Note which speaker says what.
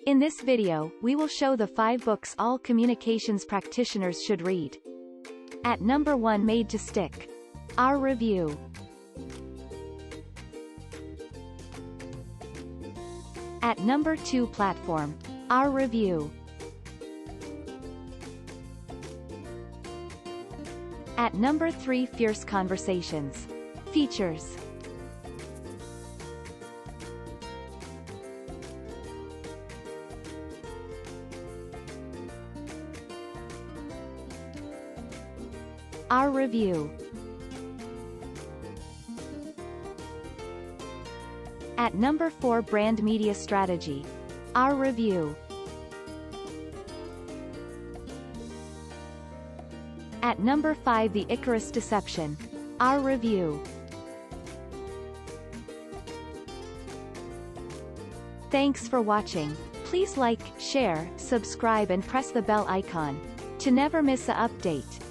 Speaker 1: In this video, we will show the 5 books all communications practitioners should read. At number 1, Made to Stick. Our review. At number 2, Platform. Our review. At number 3, Fierce Conversations. Features. Our review. At number 4, Brand Media Strategy. Our review. At number 5, The Icarus Deception. Our review. Thanks for watching. Please like, share, subscribe and press the bell icon to never miss an update.